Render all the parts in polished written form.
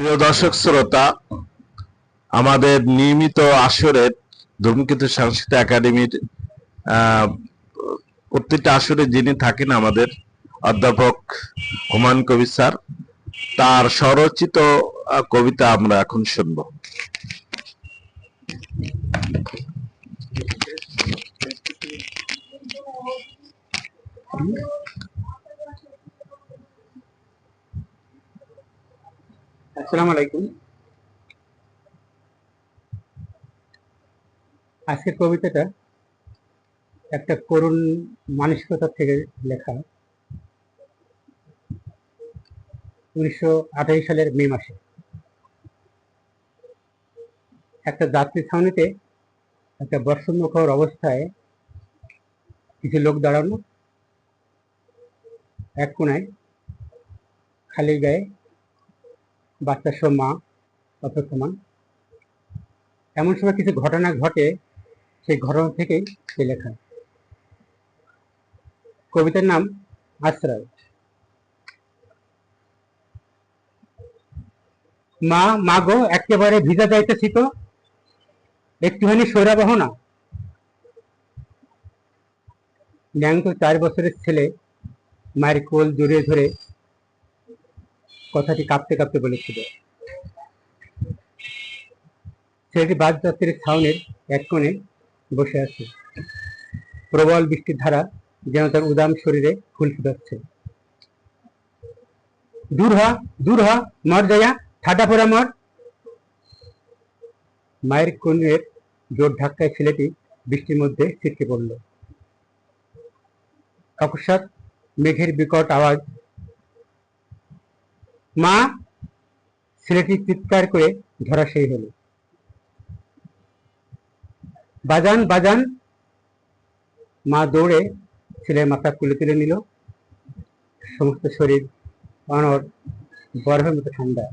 প্রিয় দর্শক শ্রোতা, আমাদের নিয়মিত আসরের ধূমকেতু সাংস্কৃতিক একাডেমির প্রত্যেকটা আসরে যিনি থাকেন আমাদের অধ্যাপক হুমায়ুন কবির স্যার, তার স্বরচিত কবিতা আমরা এখন শুনব। আসসালামু আলাইকুম। আজকের কবিতাটা একটা করুণ মানসিকতা থেকে লেখা। 1928 সালের মে মাসে একটা যাত্রী ছাউনিতে একটা বর্ষণমুখর অবস্থায় কিছু লোক দাঁড়ানো, এক কোনায় খালি গায়ে বাচ্চা সহ মা অপেক্ষমান। এমন সময় কিছু ঘটনা ঘটে, সেই ঘটনা থেকেই সে লেখা। কবিতার নাম আশ্রয়। মা মা গো, একেবারে ভিজা যাইতেছি তো, একটুখানি সৈরা বহ না। ন্যাংটো 4 বছরের ছেলে মায়ের কোল জড়িয়ে ধরে কথাটি কাঁপতে কাঁপতে বলেছিল। ছেলেটি বাস যাত্রীর ছাউনির এক কোণে বসে আছে। প্রবল বৃষ্টির ধারা যেন তার উদাম শরীরে ফুল ফুটাচ্ছে। দূর হ মর যাইয়া, ঠাটা পড়া মর। মায়ের কোলের জোর ধাক্কায় ছেলেটি বৃষ্টির মধ্যে ছিটকে পড়ল। অকস্মাৎ মেঘের বিকট আওয়াজ, মা! ছেলেটি চিৎকার করে ধরাশায়ী হল। বাজান বাজান! মা দৌড়ে ছেলের মাথা কোলে তুলে নিল। সমস্ত শরীর অনড়, বরফের মতো ঠান্ডা।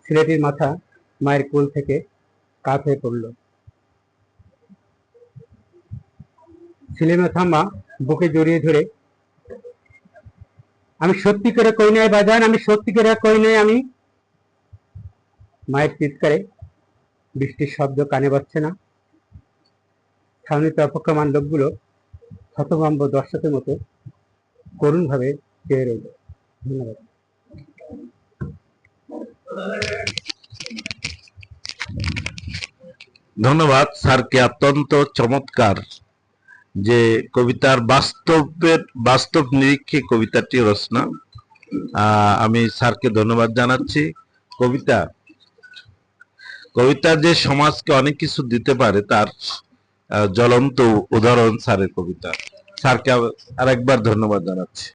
ছেলেটির মাথা মায়ের কোল থেকে কাত হয়ে পড়ল। ছেলের মাথা মা বুকে জড়িয়ে ধরে, আমি সত্যি করে কই নাই বাজান, আমি সত্যি করে কই নাই আমি। মায়ের চিৎকারে বৃষ্টির শব্দ কানে পাচ্ছে না। ছাউনিতে অপেক্ষমান লোকগুলো হতভম্ব দর্শকের মতো করুণ ভাবে চেয়ে রইল। ধন্যবাদ। ধন্যবাদ স্যারকে। অত্যন্ত চমৎকার যে কবিতার বাস্তব নিরীক্ষে কবিতাটি রচনা। আমি স্যারকে ধন্যবাদ জানাচ্ছি। কবিতা যে সমাজকে অনেক কিছু দিতে পারে, তার জ্বলন্ত উদাহরণ স্যারের কবিতা। স্যারকে আরেকবার ধন্যবাদ জানাচ্ছি।